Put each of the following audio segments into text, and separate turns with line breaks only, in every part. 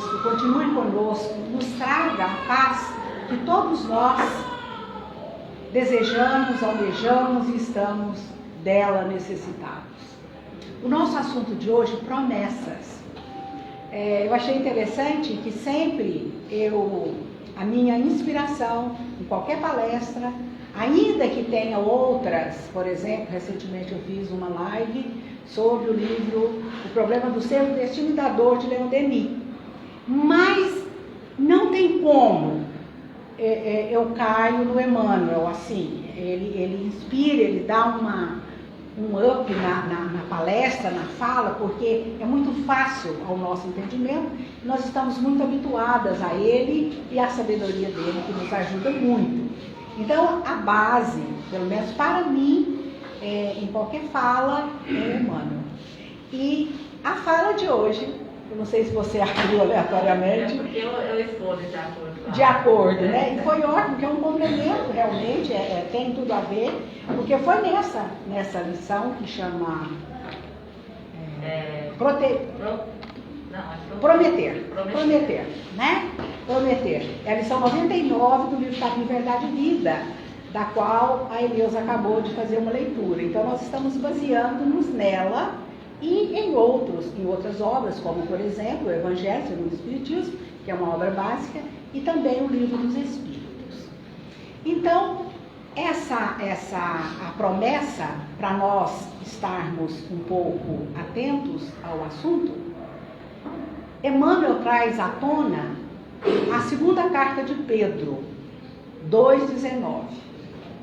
conosco, continue conosco, nos traga a paz que todos nós desejamos, almejamos e estamos dela necessitados. O nosso assunto de hoje, promessas. Eu achei interessante que sempre a minha inspiração em qualquer palestra, ainda que tenha outras, por exemplo, recentemente eu fiz uma live sobre o livro O Problema do Ser, o Destino e da Dor, de Leon Denis. Mas não tem como eu caio no Emmanuel, assim, ele inspira, ele dá um up na palestra, na fala, porque é muito fácil ao nosso entendimento. Nós estamos muito habituadas a ele e à sabedoria dele, que nos ajuda muito. Então, a base, pelo menos para mim, em qualquer fala, é o Emmanuel. E a fala de hoje, eu não sei se você abriu aleatoriamente.
Porque eu escolho de acordo.
De acordo, né? E foi ótimo, porque é um complemento, realmente, tem tudo a ver, porque foi nessa lição que chama Prometer, né? Prometer. É a lição 99 do livro Caminho, Verdade e Vida, da qual a Eleusa acabou de fazer uma leitura. Então, nós estamos baseando-nos nela e em outras obras, como, por exemplo, o Evangelho segundo o Espiritismo, que é uma obra básica, e também o Livro dos Espíritos. Então, a promessa, para nós estarmos um pouco atentos ao assunto, Emmanuel traz à tona a segunda carta de Pedro, 2,19,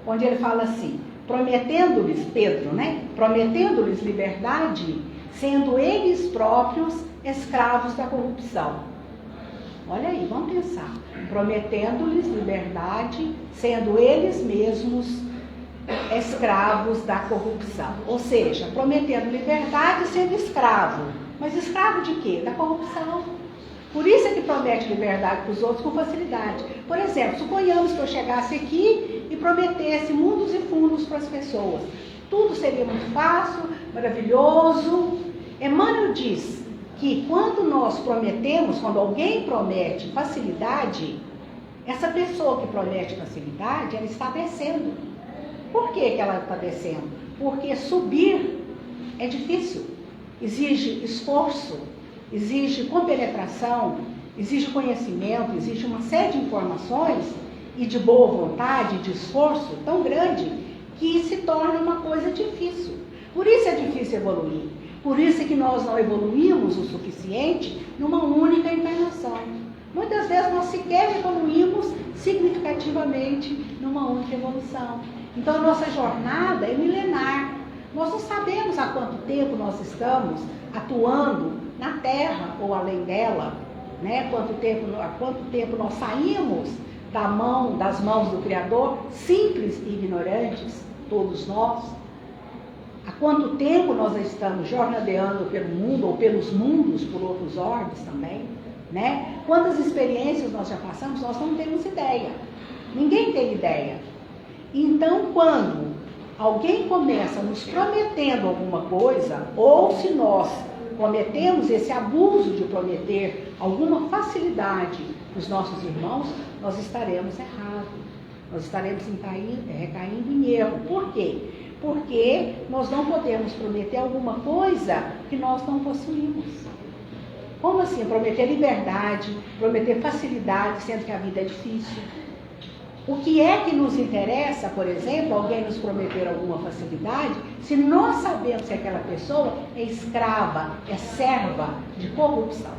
onde ele fala assim, prometendo-lhes, Pedro, né? Prometendo-lhes liberdade, sendo eles próprios escravos da corrupção. Olha aí, vamos pensar. Prometendo-lhes liberdade, sendo eles mesmos escravos da corrupção. Ou seja, prometendo liberdade, sendo escravo. Mas escravo de quê? Da corrupção. Por isso é que promete liberdade para os outros com facilidade. Por exemplo, suponhamos que eu chegasse aqui e prometesse mundos e fundos para as pessoas. Tudo seria muito fácil, maravilhoso. Emmanuel diz que quando nós prometemos, quando alguém promete facilidade, essa pessoa que promete facilidade, ela está descendo. Por que ela está descendo? Porque subir é difícil, exige esforço, exige compenetração, exige conhecimento, exige uma série de informações e de boa vontade, de esforço tão grande que se torna uma coisa difícil. Por isso é difícil evoluir. Por isso é que nós não evoluímos o suficiente numa única encarnação. Muitas vezes nós sequer evoluímos significativamente numa única evolução. Então a nossa jornada é milenar. Nós não sabemos há quanto tempo nós estamos atuando na Terra ou além dela, né? Há quanto tempo nós saímos das mãos do Criador, simples e ignorantes, todos nós. Há quanto tempo nós estamos jornadeando pelo mundo, ou pelos mundos, por outros orbes também, né? Quantas experiências nós já passamos, nós não temos ideia. Ninguém tem ideia. Então, quando alguém começa nos prometendo alguma coisa, ou se nós cometemos esse abuso de prometer alguma facilidade para os nossos irmãos, nós estaremos errados. Nós estaremos recaindo em erro. Por quê? Porque nós não podemos prometer alguma coisa que nós não possuímos. Como assim? Prometer liberdade, prometer facilidade, sendo que a vida é difícil. O que é que nos interessa, por exemplo, alguém nos prometer alguma facilidade, se nós sabemos que aquela pessoa é escrava, é serva de corrupção?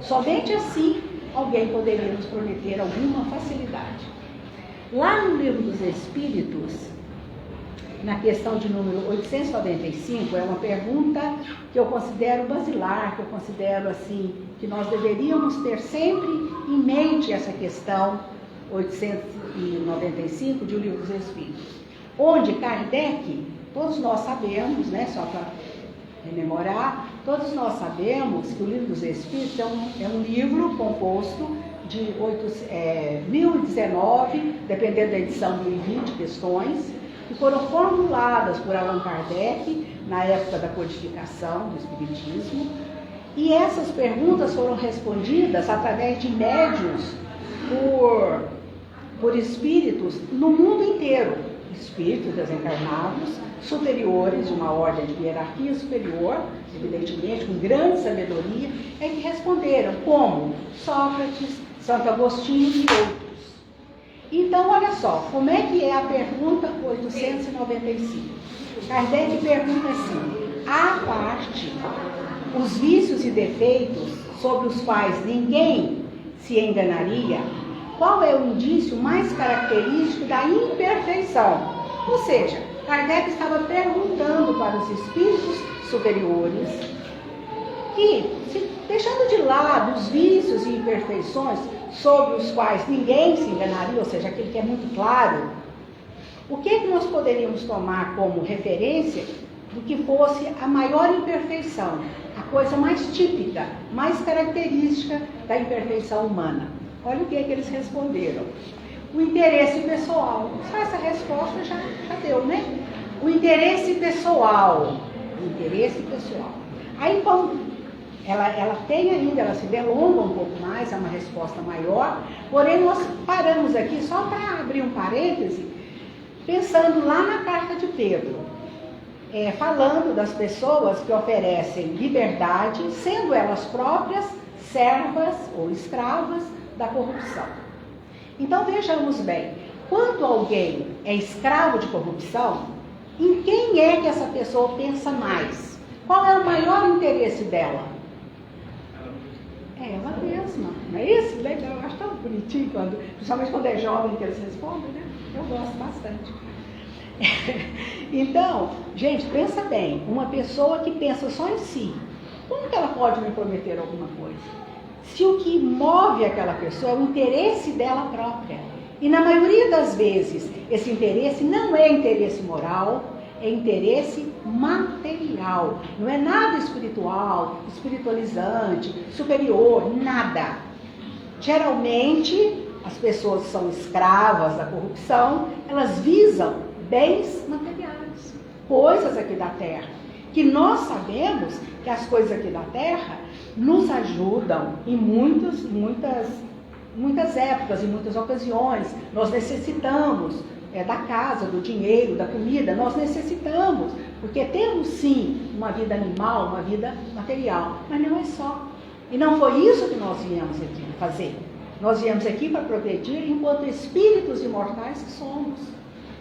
Somente assim alguém poderia nos prometer alguma facilidade. Lá no Livro dos Espíritos, na questão de número 895, é uma pergunta que eu considero basilar, que eu considero assim, que nós deveríamos ter sempre em mente essa questão 895 de O Livro dos Espíritos, onde Kardec, todos nós sabemos, né, só para rememorar, todos nós sabemos que o Livro dos Espíritos é um livro composto de 1019, dependendo da edição, 1020 questões, que foram formuladas por Allan Kardec na época da codificação do Espiritismo, E essas perguntas foram respondidas através de médiuns por espíritos no mundo inteiro. Espíritos desencarnados, superiores, de uma ordem de hierarquia superior, evidentemente, com grande sabedoria, é que responderam, como Sócrates, Santo Agostinho e outros. Então, olha só, como é que é a pergunta 895? Kardec pergunta assim: à parte os vícios e defeitos sobre os quais ninguém se enganaria, qual é o indício mais característico da imperfeição? Ou seja, Kardec estava perguntando para os espíritos superiores que, deixando de lado os vícios e imperfeições sobre os quais ninguém se enganaria, ou seja, aquele que é muito claro, o que nós poderíamos tomar como referência do que fosse a maior imperfeição, a coisa mais típica, mais característica da imperfeição humana? Olha o que eles responderam. O interesse pessoal. Só essa resposta já deu, né? O interesse pessoal. O interesse pessoal. Aí, como ela tem ainda, ela se delonga um pouco mais, é uma resposta maior, porém nós paramos aqui só para abrir um parêntese, pensando lá na carta de Pedro, falando das pessoas que oferecem liberdade, sendo elas próprias servas ou escravas da corrupção. Então vejamos bem, quando alguém é escravo de corrupção, em quem é que essa pessoa pensa mais? Qual é o maior interesse dela? É ela mesma, não é isso? Legal, eu acho tão bonitinho, principalmente quando é jovem que eles respondem, né? Eu gosto bastante. Então, gente, pensa bem, uma pessoa que pensa só em si, como que ela pode me prometer alguma coisa? Se o que move aquela pessoa é o interesse dela própria. E na maioria das vezes, esse interesse não é interesse moral, é interesse material. Não é nada espiritual, espiritualizante, superior, nada. Geralmente, as pessoas que são escravas da corrupção, elas visam bens materiais, coisas aqui da terra, que nós sabemos que as coisas aqui da terra nos ajudam em muitas épocas, em muitas ocasiões. Nós necessitamos da casa, do dinheiro, da comida, nós necessitamos, porque temos sim uma vida animal, uma vida material, mas não é só. E não foi isso que nós viemos aqui fazer. Nós viemos aqui para progredir enquanto espíritos imortais que somos.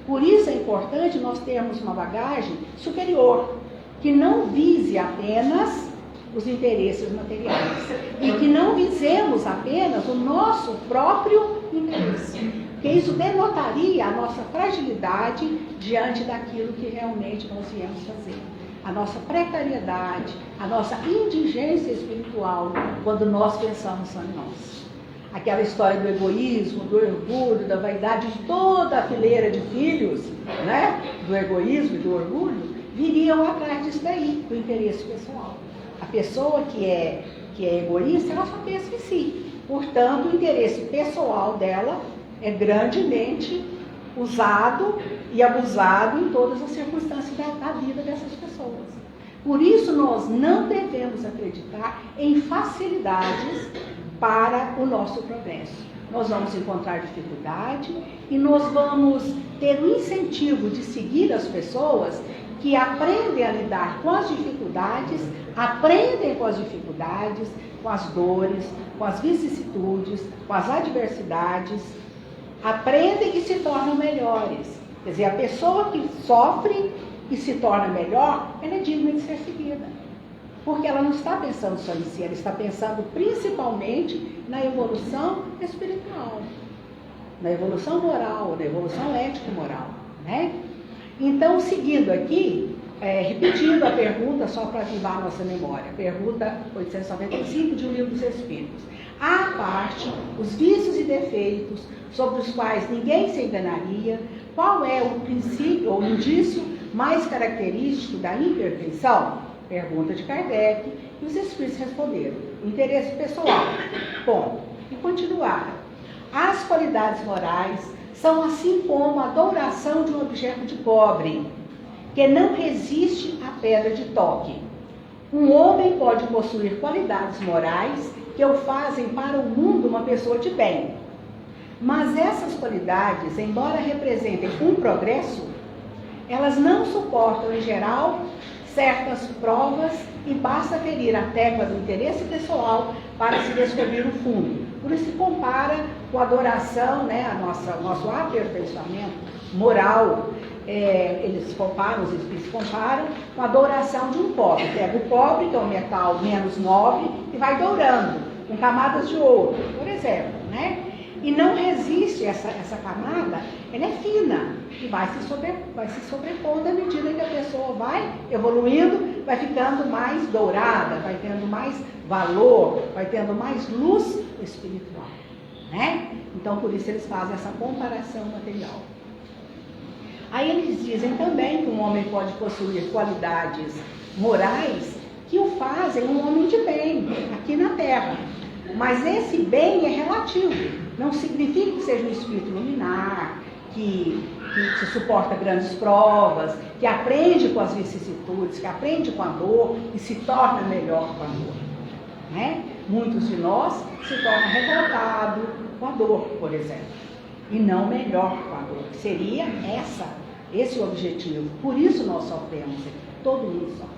Por isso é importante nós termos uma bagagem superior, que não vise apenas os interesses materiais e que não visemos apenas o nosso próprio interesse, porque isso denotaria a nossa fragilidade diante daquilo que realmente nós viemos fazer, a nossa precariedade, a nossa indigência espiritual quando nós pensamos só em nós. Aquela história do egoísmo, do orgulho, da vaidade de toda a fileira de filhos, né? Do egoísmo e do orgulho, viriam atrás disso daí, do interesse pessoal. A pessoa que é egoísta, ela só pensa em si. Portanto, o interesse pessoal dela é grandemente usado e abusado em todas as circunstâncias da vida dessas pessoas. Por isso, nós não devemos acreditar em facilidades para o nosso progresso. Nós vamos encontrar dificuldade e nós vamos ter o incentivo de seguir as pessoas que aprendem a lidar com as dificuldades, aprendem com as dificuldades, com as dores, com as vicissitudes, com as adversidades, aprendem e se tornam melhores. Quer dizer, a pessoa que sofre e se torna melhor, ela é digna de ser seguida. Porque ela não está pensando só em si, ela está pensando principalmente na evolução espiritual, na evolução moral, na evolução ético-moral, né? Então, seguindo aqui, repetindo a pergunta, só para ativar a nossa memória, pergunta 895 de O Livro dos Espíritos. À parte os vícios e defeitos sobre os quais ninguém se enganaria, qual é o princípio ou indício mais característico da imperfeição? Pergunta de Kardec, e os Espíritos responderam: o interesse pessoal. Ponto. E continuaram: as qualidades morais são assim como a douração de um objeto de cobre, que não resiste à pedra de toque. Um homem pode possuir qualidades morais que o fazem para o mundo uma pessoa de bem. Mas essas qualidades, embora representem um progresso, elas não suportam, em geral, certas provas e basta ferir a tecla do interesse pessoal para se descobrir o fundo. Por isso se compara com a adoração, né, nosso aperfeiçoamento moral. Eles comparam, os espíritos comparam com a adoração de um pobre. Pega o pobre, que é um metal menos nobre, e vai dourando, com camadas de ouro, por exemplo, né? E não resiste essa camada, ela é fina e vai se sobrepondo à medida que a pessoa vai evoluindo, vai ficando mais dourada, vai tendo mais valor, vai tendo mais luz espiritual, né? Então, por isso eles fazem essa comparação material. Aí eles dizem também que um homem pode possuir qualidades morais que o fazem um homem de bem aqui na Terra. Mas esse bem é relativo. Não significa que seja um espírito luminar, que suporta grandes provas, que aprende com as vicissitudes, que aprende com a dor e se torna melhor com a dor, né? Muitos de nós se tornam revoltados com a dor, por exemplo, e não melhor com a dor. Seria esse o objetivo. Por isso nós sofremos, todo mundo sofre.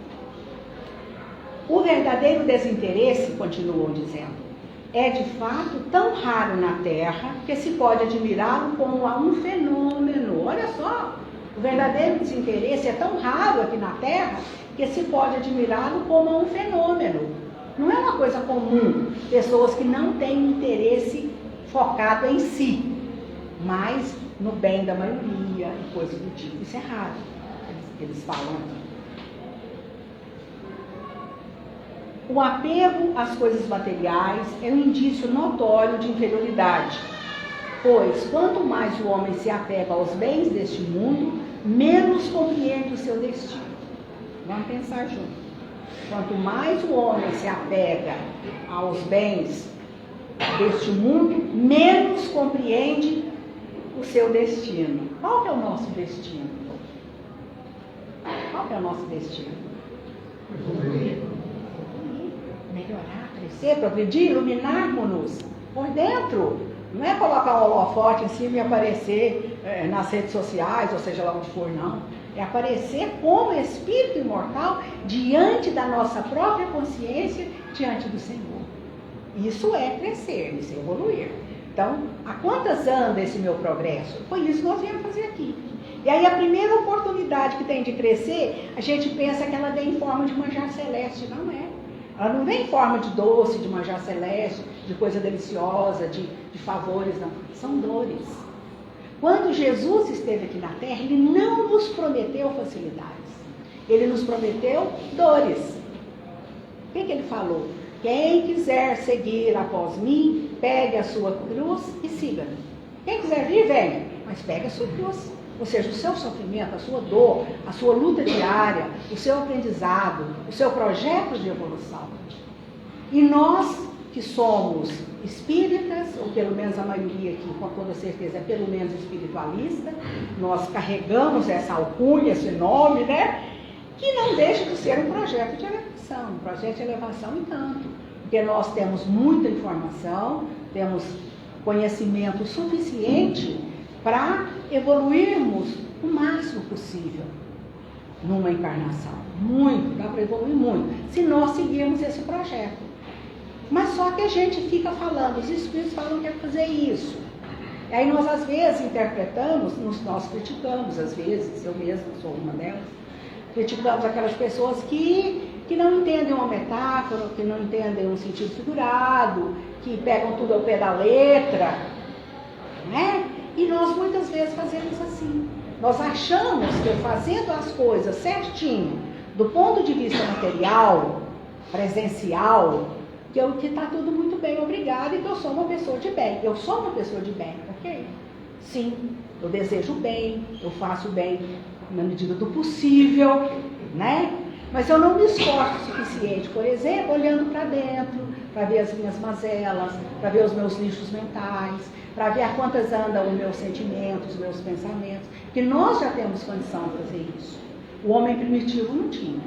O verdadeiro desinteresse, continuam dizendo, é de fato tão raro na Terra que se pode admirá-lo como um fenômeno. Olha só, o verdadeiro desinteresse é tão raro aqui na Terra que se pode admirá-lo como um fenômeno. Não é uma coisa comum, pessoas que não têm interesse focado em si, mas no bem da maioria e coisas do tipo. Isso é raro, eles falam aqui. O apego às coisas materiais é um indício notório de inferioridade, pois quanto mais o homem se apega aos bens deste mundo, menos compreende o seu destino. Vamos pensar juntos. Quanto mais o homem se apega aos bens deste mundo, menos compreende o seu destino. Qual que é o nosso destino? Qual que é o nosso destino? Melhorar, crescer, progredir, iluminarmos-nos por dentro. Não é colocar um holofote em cima e aparecer nas redes sociais, ou seja lá onde for, não. É aparecer como espírito imortal diante da nossa própria consciência, diante do Senhor. Isso é crescer, isso é evoluir. Então, a quantas anda esse meu progresso? Foi isso que nós viemos fazer aqui. E aí a primeira oportunidade que tem de crescer, a gente pensa que ela vem em forma de manjar celeste. Não é. Ela não vem em forma de doce, de manjar celeste, de coisa deliciosa, de favores, não. São dores. Quando Jesus esteve aqui na Terra, Ele não nos prometeu facilidades. Ele nos prometeu dores. O que Ele falou? Quem quiser seguir após mim, pegue a sua cruz e siga-me. Quem quiser vir, venha, mas pegue a sua cruz. Ou seja, o seu sofrimento, a sua dor, a sua luta diária, o seu aprendizado, o seu projeto de evolução. E nós que somos espíritas, ou pelo menos a maioria aqui, com toda certeza, é pelo menos espiritualista, nós carregamos essa alcunha, esse nome, né? Que não deixa de ser um projeto de elevação, um projeto de elevação em tanto. Porque nós temos muita informação, temos conhecimento suficiente para evoluirmos o máximo possível numa encarnação. Muito, dá para evoluir muito, se nós seguirmos esse projeto. Mas só que a gente fica falando, os espíritos falam que é fazer isso. E aí nós às vezes interpretamos, nós criticamos às vezes, eu mesma sou uma delas, criticamos aquelas pessoas que não entendem uma metáfora, que não entendem um sentido figurado, que pegam tudo ao pé da letra, né? E nós muitas vezes fazemos assim. Nós achamos que fazendo as coisas certinho, do ponto de vista material, presencial, que está tudo muito bem, obrigada, e que eu sou uma pessoa de bem. Eu sou uma pessoa de bem, ok? Sim, eu desejo bem, eu faço bem na medida do possível, né? Mas eu não me esforço o suficiente, por exemplo, olhando para dentro, para ver as minhas mazelas, para ver os meus lixos mentais, para ver a quantas andam os meus sentimentos, os meus pensamentos, que nós já temos condição de fazer isso. O homem primitivo não tinha.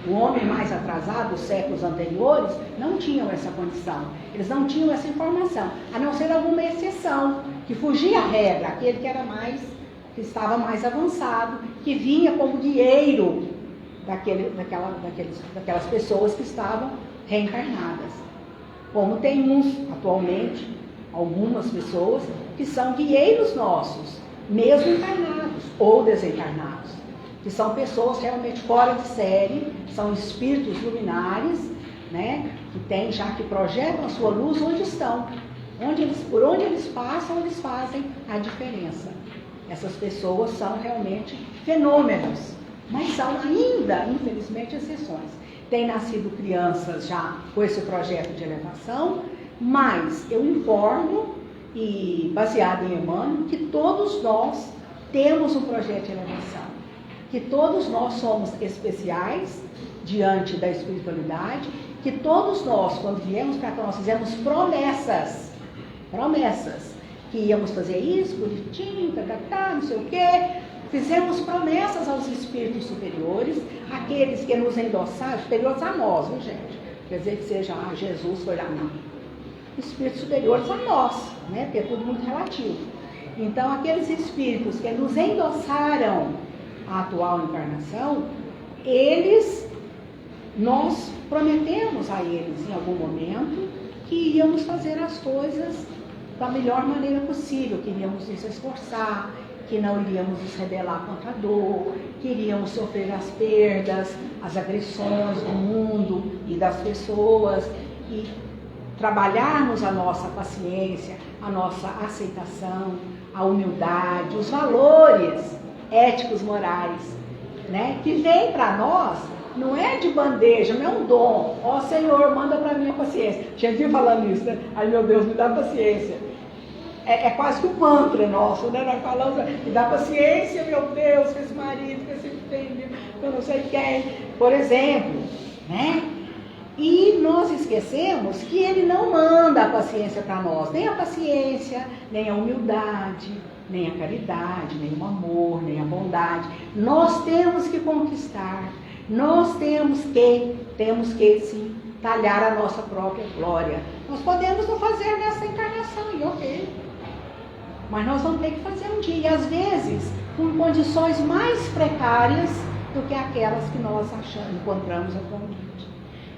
O homem mais atrasado, dos séculos anteriores, não tinham essa condição. Eles não tinham essa informação, a não ser alguma exceção, que fugia à regra, aquele que estava mais avançado, que vinha como guieiro daquelas pessoas que estavam reencarnadas. Como tem atualmente, algumas pessoas que são guieiros nossos, mesmo encarnados ou desencarnados, que são pessoas realmente fora de série, são espíritos luminares, né, que projetam a sua luz onde estão. Por onde eles passam, eles fazem a diferença. Essas pessoas são realmente fenômenos, mas são ainda, infelizmente, exceções. Têm nascido crianças já com esse projeto de elevação, mas eu informo, e baseado em Emmanuel, que todos nós temos um projeto de elevação, que todos nós somos especiais diante da espiritualidade, que todos nós, quando viemos para cá, nós fizemos promessas, que íamos fazer isso, bonitinho, não sei o quê. Fizemos promessas aos espíritos superiores, aqueles que nos endossaram, superiores a nós, viu, gente? Quer dizer que seja, Jesus foi lá, não. Espíritos superiores a nós, né? Porque é tudo muito relativo. Então, aqueles espíritos que nos endossaram a atual encarnação, nós prometemos a eles, em algum momento, que íamos fazer as coisas da melhor maneira possível, que iríamos nos esforçar, que não iríamos nos rebelar contra a dor, que iríamos sofrer as perdas, as agressões do mundo e das pessoas, e trabalharmos a nossa paciência, a nossa aceitação, a humildade, os valores éticos, morais, né? Que vem para nós, não é de bandeja, não é um dom. Ó Senhor, manda para mim a paciência. Tinha viu falando isso, né? Ai meu Deus, me dá paciência. É quase que um mantra nosso, né? Nós falamos, me dá paciência, meu Deus, com esse marido, com esse filho, eu não sei quem, por exemplo, né? E nós esquecemos que ele não manda a paciência para nós, nem a paciência, nem a humildade, nem a caridade, nem o amor, nem a bondade. Nós temos que conquistar, nós temos que sim, talhar a nossa própria glória. Nós podemos não fazer nessa encarnação, e ok. Mas nós vamos ter que fazer um dia, e às vezes com condições mais precárias do que aquelas que nós encontramos atualmente.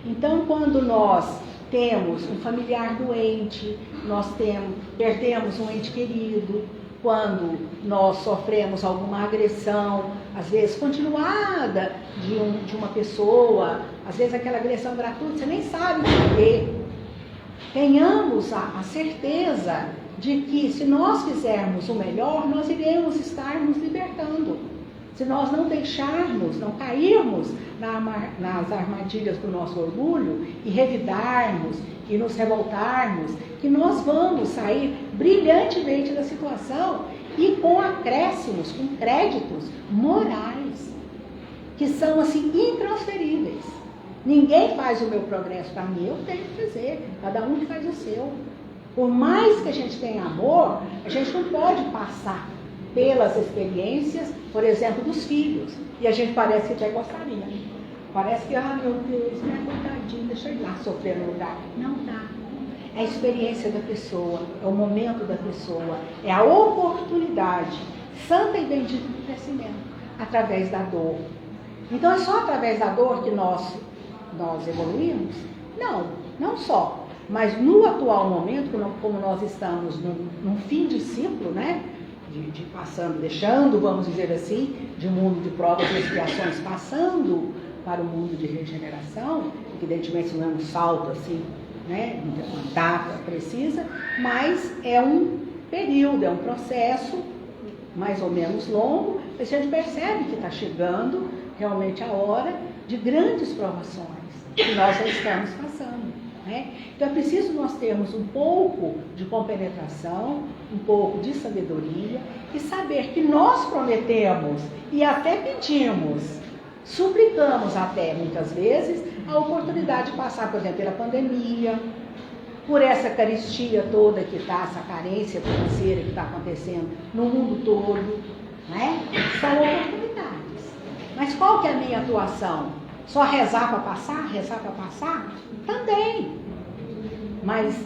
Então, quando nós temos um familiar doente, perdemos um ente querido, quando nós sofremos alguma agressão, às vezes continuada de uma pessoa, às vezes aquela agressão gratuita, você nem sabe por quê. Tenhamos a certeza de que se nós fizermos o melhor, nós iremos estar nos libertando. Se nós não deixarmos, não cairmos nas armadilhas do nosso orgulho e revidarmos e nos revoltarmos, que nós vamos sair brilhantemente da situação e com acréscimos, com créditos morais, que são assim intransferíveis. Ninguém faz o meu progresso para mim, eu tenho que fazer, cada um que faz o seu. Por mais que a gente tenha amor, a gente não pode passar pelas experiências, por exemplo, dos filhos. E a gente parece que até gostaria. Parece que, meu Deus, minha coitadinha, deixa eu ir lá sofrer no lugar. Não dá. É a experiência da pessoa, é o momento da pessoa, é a oportunidade santa e bendita do crescimento, através da dor. Então é só através da dor que nós evoluímos? Não, não só. Mas no atual momento, como nós estamos num fim de ciclo, né? De passando, deixando, vamos dizer assim, de um mundo de provas e expiações, passando para o mundo de regeneração, evidentemente não é um salto assim, né? Uma data precisa, mas é um período, é um processo mais ou menos longo, a gente percebe que está chegando realmente a hora de grandes provações que nós já estamos passando. Né? Então é preciso nós termos um pouco de compenetração, um pouco de sabedoria e saber que nós prometemos e até pedimos, suplicamos até muitas vezes a oportunidade de passar, por exemplo, pela pandemia, por essa carestia toda que está, essa carência financeira que está acontecendo no mundo todo, né? São oportunidades. Mas qual que é a minha atuação? Só rezar para passar? Também. Mas,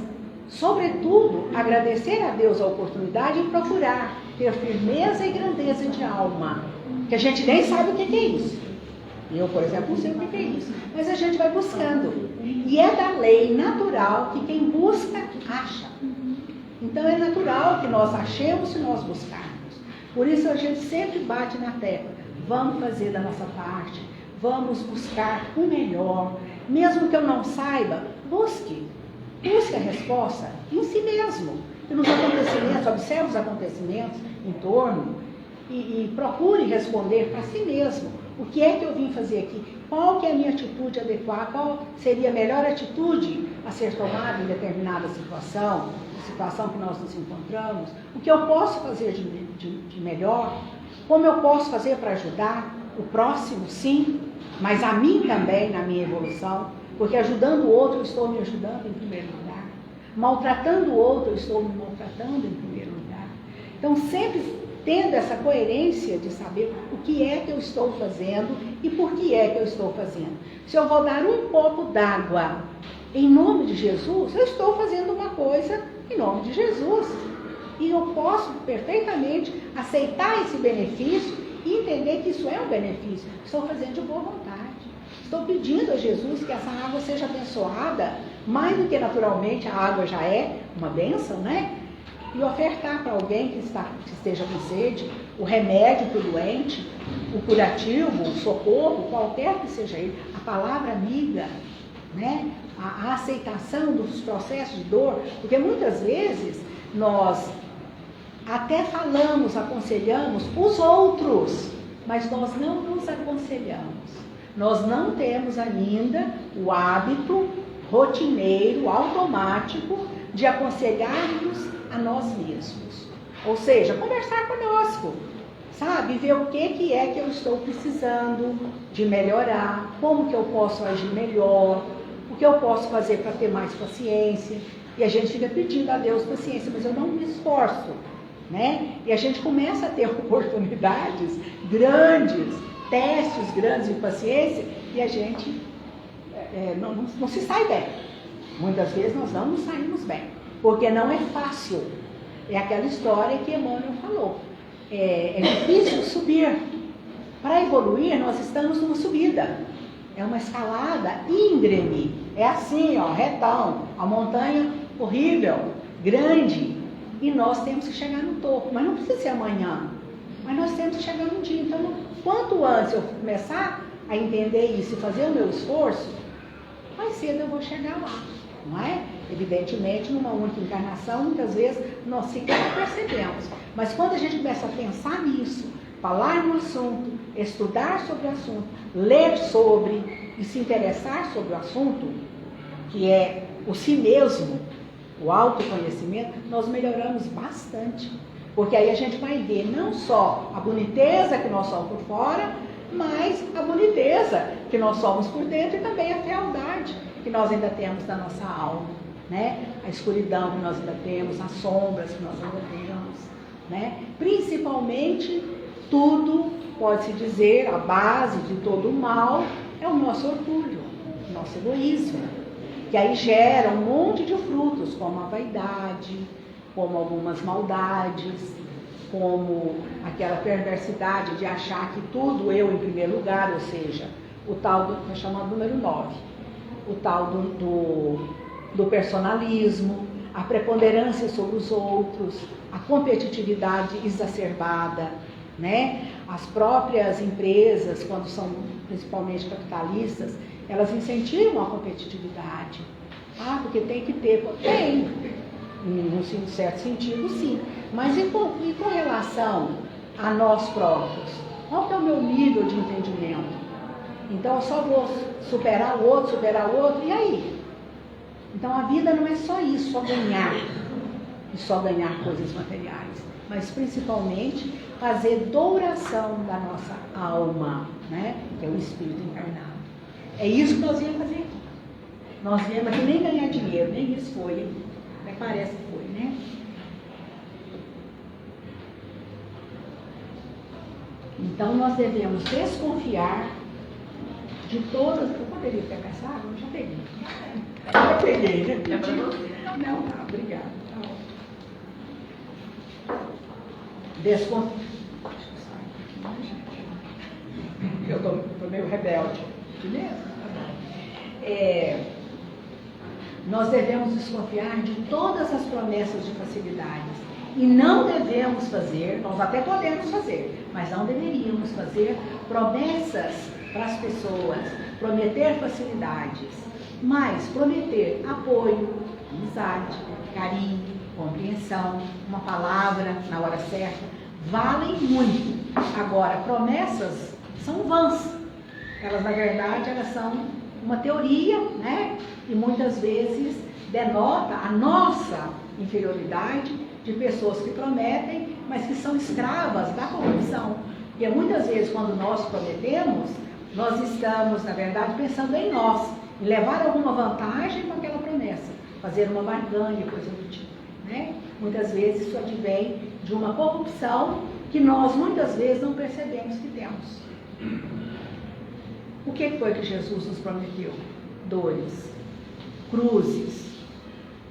sobretudo, agradecer a Deus a oportunidade e procurar ter firmeza e grandeza de alma. Que a gente nem sabe o que é isso. Eu, por exemplo, não sei o que é isso. Mas a gente vai buscando. E é da lei natural que quem busca, acha. Então é natural que nós achemos se nós buscarmos. Por isso a gente sempre bate na tecla. Vamos fazer da nossa parte. Vamos buscar o melhor. Mesmo que eu não saiba, busque. Busque a resposta em si mesmo. E nos acontecimentos, observe os acontecimentos em torno e procure responder para si mesmo. O que é que eu vim fazer aqui? Qual que é a minha atitude adequada? Qual seria a melhor atitude a ser tomada em determinada situação que nós nos encontramos? O que eu posso fazer de melhor? Como eu posso fazer para ajudar o próximo? Sim, mas a mim também, na minha evolução, porque ajudando o outro, eu estou me ajudando em primeiro lugar. Maltratando o outro, eu estou me maltratando em primeiro lugar. Então, sempre tendo essa coerência de saber o que é que eu estou fazendo e por que é que eu estou fazendo. Se eu vou dar um copo d'água em nome de Jesus, eu estou fazendo uma coisa em nome de Jesus. E eu posso perfeitamente aceitar esse benefício e entender que isso é um benefício. Estou fazendo de boa vontade. Estou pedindo a Jesus que essa água seja abençoada, mais do que naturalmente a água já é uma bênção, né? E ofertar para alguém que esteja com sede o remédio para o doente, o curativo, o socorro, qualquer que seja ele, a palavra amiga, né? A aceitação dos processos de dor, porque muitas vezes nós até falamos, aconselhamos os outros, mas nós não nos aconselhamos. Nós não temos ainda o hábito rotineiro, automático, de aconselharmos a nós mesmos. Ou seja, conversar conosco, sabe? Ver o que é que eu estou precisando de melhorar, como que eu posso agir melhor, o que eu posso fazer para ter mais paciência. E a gente fica pedindo a Deus paciência, mas eu não me esforço, né? E a gente começa a ter oportunidades grandes, testes grandes de paciência, e a gente não se sai bem. Muitas vezes nós não nos saímos bem, porque não é fácil. É aquela história que Emmanuel falou. É difícil subir. Para evoluir, nós estamos numa subida. É uma escalada íngreme. É assim, ó, retão. A montanha horrível, grande. E nós temos que chegar no topo. Mas não precisa ser amanhã. Mas nós temos que chegar no dia. Então, quanto antes eu começar a entender isso e fazer o meu esforço, mais cedo eu vou chegar lá. Não é? Evidentemente, numa única encarnação, muitas vezes nós sequer percebemos. Mas quando a gente começa a pensar nisso, falar no assunto, estudar sobre o assunto, ler sobre e se interessar sobre o assunto, que é o si mesmo, o autoconhecimento, nós melhoramos bastante. Porque aí a gente vai ver não só a boniteza que nós somos por fora, mas a boniteza que nós somos por dentro e também a fealdade que nós ainda temos na nossa alma, né? A escuridão que nós ainda temos, as sombras que nós ainda temos, né? Principalmente, tudo, pode-se dizer, a base de todo o mal é o nosso orgulho, o nosso egoísmo, que aí gera um monte de frutos, como a vaidade, como algumas maldades, como aquela perversidade de achar que tudo eu em primeiro lugar, ou seja, o tal do que chama número 9, o tal do personalismo, a preponderância sobre os outros, a competitividade exacerbada, né? As próprias empresas, quando são principalmente capitalistas, elas incentivam a competitividade. Ah, porque tem que ter, tem, num certo sentido, sim. Mas e com relação a nós próprios? Qual que é o meu nível de entendimento? Então eu só vou superar o outro, e aí? Então a vida não é só isso, só ganhar. E só ganhar coisas materiais. Mas principalmente fazer douração da nossa alma, né? Que é o espírito encarnado. É isso que nós viemos fazer aqui. Nós viemos aqui nem ganhar dinheiro, nem isso foi. Até parece que foi, né? Então nós devemos desconfiar
de todas. Eu poderia pegar essa água? Eu já peguei. Já peguei, né?
É para você.
Não, tá, obrigada. Eu estou meio rebelde. Beleza? Nós devemos desconfiar de todas as promessas de facilidades. E não devemos fazer, nós até podemos fazer, mas não deveríamos fazer promessas para as pessoas, prometer facilidades, mas prometer apoio, amizade, carinho, compreensão, uma palavra na hora certa, valem muito. Agora, promessas são vãs. Elas, na verdade, elas são uma teoria, né? E muitas vezes denota a nossa inferioridade de pessoas que prometem, mas que são escravas da corrupção. Porque muitas vezes, quando nós prometemos, nós estamos, na verdade, pensando em nós, em levar alguma vantagem com aquela promessa, fazer uma barganha, coisa do tipo, né? Muitas vezes isso advém de uma corrupção que nós, muitas vezes, não percebemos que temos. O que foi que Jesus nos prometeu? Dores, cruzes,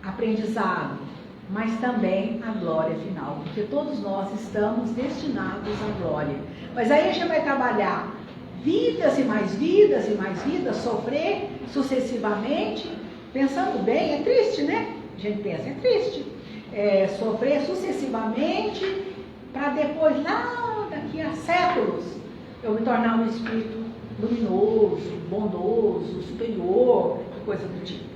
aprendizado, mas também a glória final, porque todos nós estamos destinados à glória. Mas aí a gente vai trabalhar vidas e mais vidas e mais vidas, sofrer sucessivamente, pensando bem, é triste, né? A gente pensa, é triste. Sofrer sucessivamente para depois, lá daqui a séculos, eu me tornar um espírito luminoso, bondoso, superior, coisa do tipo.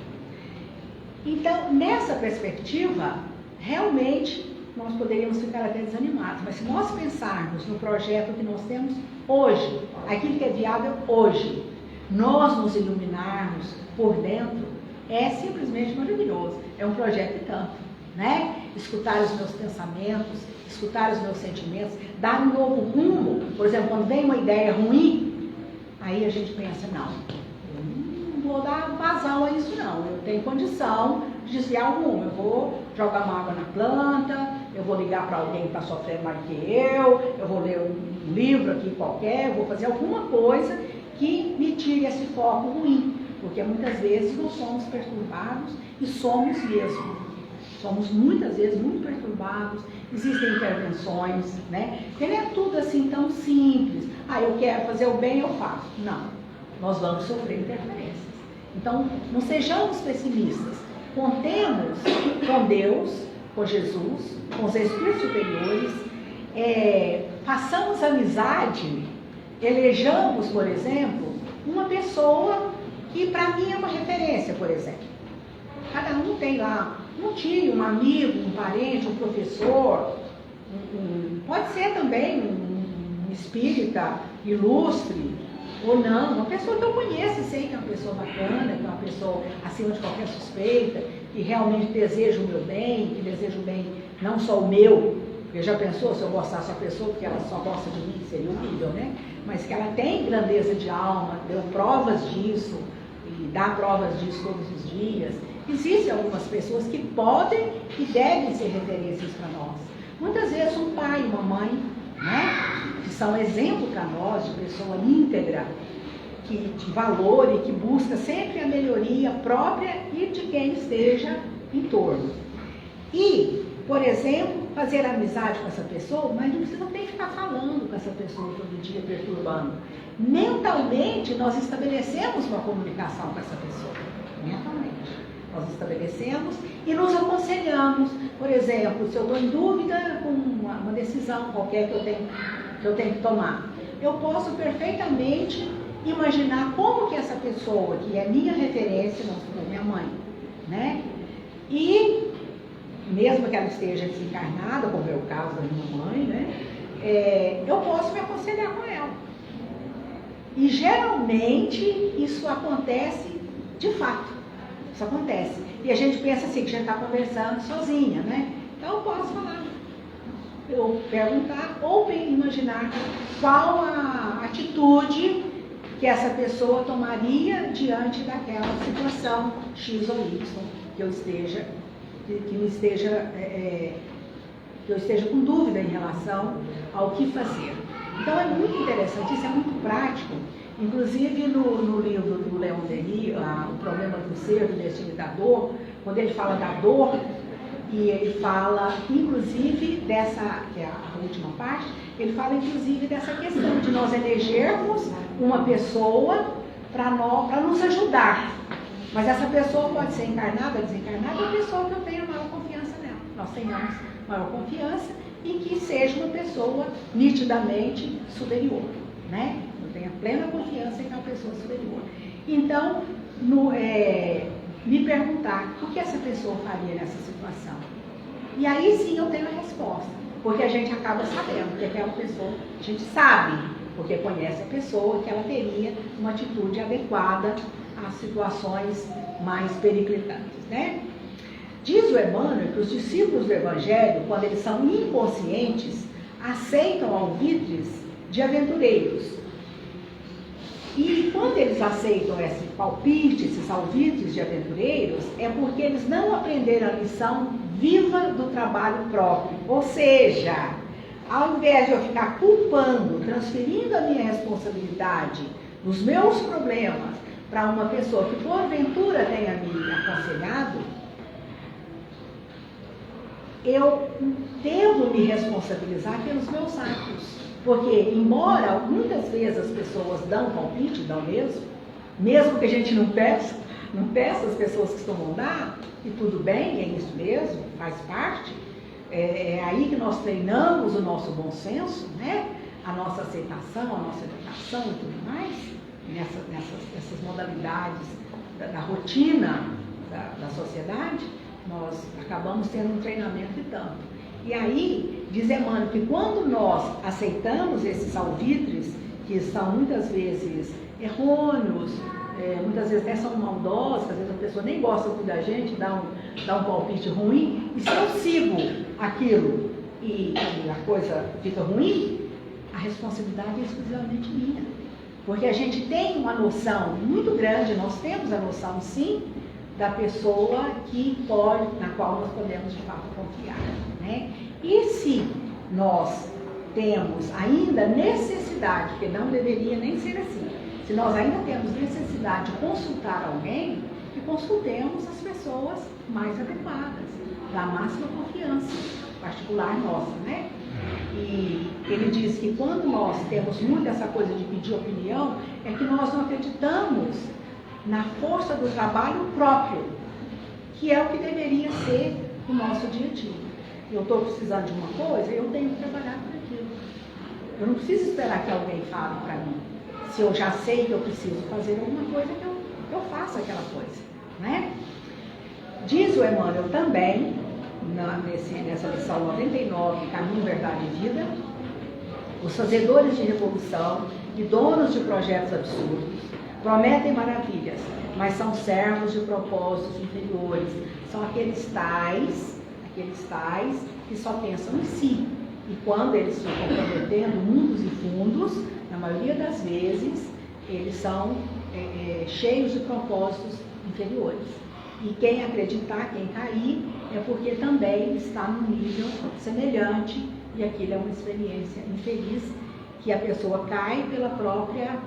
Então, nessa perspectiva, realmente, nós poderíamos ficar até desanimados. Mas se nós pensarmos no projeto que nós temos hoje, aquilo que é viável hoje, nós nos iluminarmos por dentro, é simplesmente maravilhoso. É um projeto e tanto, né? Escutar os meus pensamentos, escutar os meus sentimentos, dar um novo rumo. Por exemplo, quando vem uma ideia ruim, aí a gente pensa, não vou dar vazão a isso não, eu tenho condição de desviar o rumo, eu vou jogar uma água na planta, eu vou ligar para alguém que está sofrendo mais que eu vou ler um livro aqui qualquer, eu vou fazer alguma coisa que me tire esse foco ruim, porque muitas vezes nós somos perturbados e somos mesmo, somos muitas vezes muito perturbados, existem intervenções, né? Porque não é tudo assim tão simples, eu quero fazer o bem, eu faço, não, nós vamos sofrer interferências. Então, não sejamos pessimistas. Contemos com Deus, com Jesus, com os Espíritos superiores, façamos amizade, elejamos, por exemplo, uma pessoa que para mim é uma referência, por exemplo. Cada um tem lá um tio, um amigo, um parente, um professor, pode ser também um espírita ilustre, ou não, uma pessoa que eu conheço e sei que é uma pessoa bacana, que é uma pessoa acima de qualquer suspeita, que realmente deseja o meu bem, que deseja o bem não só o meu, porque já pensou se eu gostasse da pessoa porque ela só gosta de mim, seria horrível, né? Mas que ela tem grandeza de alma, deu provas disso, e dá provas disso todos os dias. Existem algumas pessoas que podem e devem ser referências para nós. Muitas vezes um pai e uma mãe, né? Que são exemplo para nós de pessoa íntegra, de valor e que busca sempre a melhoria própria e de quem esteja em torno. E, por exemplo, fazer amizade com essa pessoa, mas você não tem que ficar falando com essa pessoa todo dia, perturbando. Mentalmente, nós estabelecemos uma comunicação com essa pessoa. Mentalmente. Nós estabelecemos e nos aconselhamos. Por exemplo, se eu estou em dúvida com uma decisão qualquer que eu tenho que tomar, eu posso perfeitamente imaginar como que essa pessoa, que é minha referência, não sou minha mãe, né? E, mesmo que ela esteja desencarnada, como é o caso da minha mãe, né? Eu posso me aconselhar com ela. E, geralmente, isso acontece de fato. Isso acontece. E a gente pensa assim, que a gente está conversando sozinha, né? Então, eu posso falar. Eu perguntar ou imaginar qual a atitude que essa pessoa tomaria diante daquela situação X ou Y que eu esteja com dúvida em relação ao que fazer. Então é muito interessante, isso é muito prático Inclusive no livro do Leon Denis, O Problema do Ser, do Destino e da Dor, quando ele fala da dor, e ele fala, inclusive, dessa, que é a última parte, ele fala, inclusive, dessa questão de nós elegermos uma pessoa para nos ajudar. Mas essa pessoa pode ser encarnada, desencarnada, é uma pessoa que eu tenho maior confiança nela. Nós tenhamos maior confiança e que seja uma pessoa nitidamente superior, né? Eu tenho plena confiança em que é uma pessoa superior. Então, me perguntar o que essa pessoa faria nessa situação. E aí sim eu tenho a resposta, porque a gente acaba sabendo que aquela pessoa, a gente sabe, porque conhece a pessoa, que ela teria uma atitude adequada às situações mais periclitantes, né? Diz o Emmanuel que os discípulos do Evangelho, quando eles são inconscientes, aceitam alvitres de aventureiros. E quando eles aceitam esse palpite, esses alvitres de aventureiros, é porque eles não aprenderam a lição viva do trabalho próprio. Ou seja, ao invés de eu ficar culpando, transferindo a minha responsabilidade dos meus problemas para uma pessoa que porventura tenha me aconselhado, eu devo me responsabilizar pelos meus atos. Porque, embora muitas vezes as pessoas dão palpite, dão mesmo que a gente não peça as pessoas que costumam dar, e tudo bem, é isso mesmo, faz parte, é aí que nós treinamos o nosso bom senso, né? A nossa aceitação, a nossa educação e tudo mais, nessas modalidades da rotina da sociedade, nós acabamos tendo um treinamento e tanto. E aí, diz Emmanuel que quando nós aceitamos esses alvitres, que são muitas vezes errôneos, muitas vezes até são maldosos, às vezes a pessoa nem gosta muito da gente, dá um palpite ruim, e se eu sigo aquilo e a coisa fica ruim, a responsabilidade é exclusivamente minha. Porque a gente tem uma noção muito grande, nós temos a noção sim, da pessoa na qual nós podemos de fato confiar, né? E se nós temos ainda necessidade, porque não deveria nem ser assim, se nós ainda temos necessidade de consultar alguém, que consultemos as pessoas mais adequadas, da máxima confiança particular nossa, né? E ele diz que quando nós temos muito essa coisa de pedir opinião, é que nós não acreditamos na força do trabalho próprio, que é o que deveria ser o nosso dia a dia. Eu estou precisando de uma coisa, eu tenho que trabalhar por aquilo. Eu não preciso esperar que alguém fale para mim. Se eu já sei que eu preciso fazer alguma coisa, que eu faça aquela coisa, né? Diz o Emmanuel também, nessa lição 99, Caminho, Verdade e Vida, os fazedores de revolução e donos de projetos absurdos prometem maravilhas, mas são servos de propósitos inferiores. São aqueles tais que só pensam em si. E quando eles ficam prometendo mundos e fundos, na maioria das vezes, eles são cheios de propósitos inferiores. E quem acreditar, quem cair, é porque também está num nível semelhante, e aquilo é uma experiência infeliz, que a pessoa cai pela própria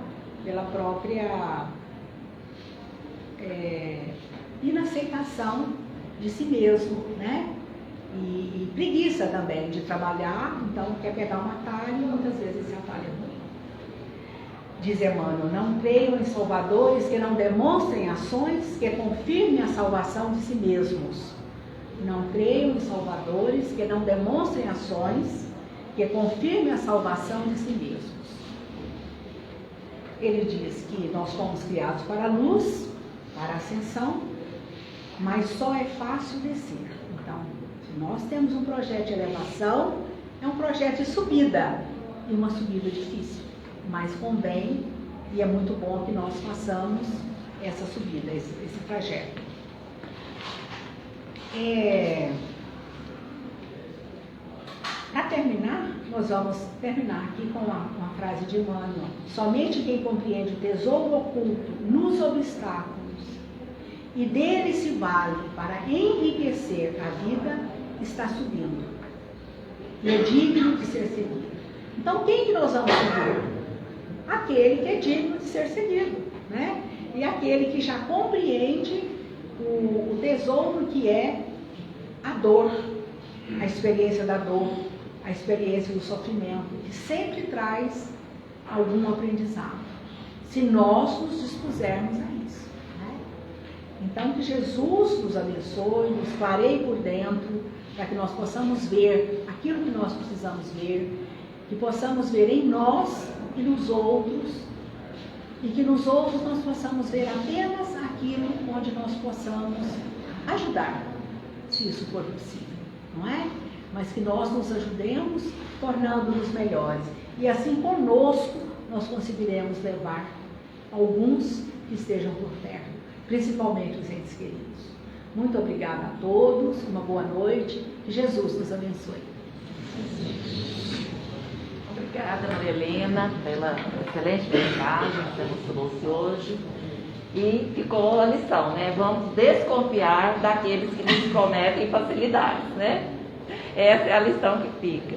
inaceitação de si mesmo, né? E preguiça também de trabalhar, então quer pegar um atalho e muitas vezes esse atalho é ruim. Diz Emmanuel, não creiam em salvadores que não demonstrem ações que confirmem a salvação de si mesmos. Não creiam em salvadores que não demonstrem ações que confirmem a salvação de si mesmos. Ele diz que nós fomos criados para a luz, para a ascensão, mas só é fácil descer. Então, se nós temos um projeto de elevação, é um projeto de subida, e uma subida difícil, mas convém, e é muito bom que nós façamos essa subida, esse trajeto. Para terminar, nós vamos terminar aqui com uma frase de Emmanuel. Somente quem compreende o tesouro oculto nos obstáculos e dele se vale para enriquecer a vida, está subindo. E é digno de ser seguido. Então, quem que nós vamos seguir? aquele que é digno de ser seguido, né? E aquele que já compreende o tesouro que é a dor, a experiência da dor, a experiência do sofrimento, que sempre traz algum aprendizado, se nós nos dispusermos a isso, né? Então, que Jesus nos abençoe, nos clareie por dentro, para que nós possamos ver aquilo que nós precisamos ver, que possamos ver em nós e nos outros, e que nos outros nós possamos ver apenas aquilo onde nós possamos ajudar, se isso for possível, não é? Mas que nós nos ajudemos tornando-nos melhores. E assim conosco nós conseguiremos levar alguns que estejam por terra, principalmente os entes queridos. Muito obrigada a todos, uma boa noite, que Jesus nos abençoe.
Obrigada, Maria Helena, pela excelente mensagem que você nos trouxe hoje. E ficou a lição, né? Vamos desconfiar daqueles que nos prometem facilidades, né? Essa é a lição que fica.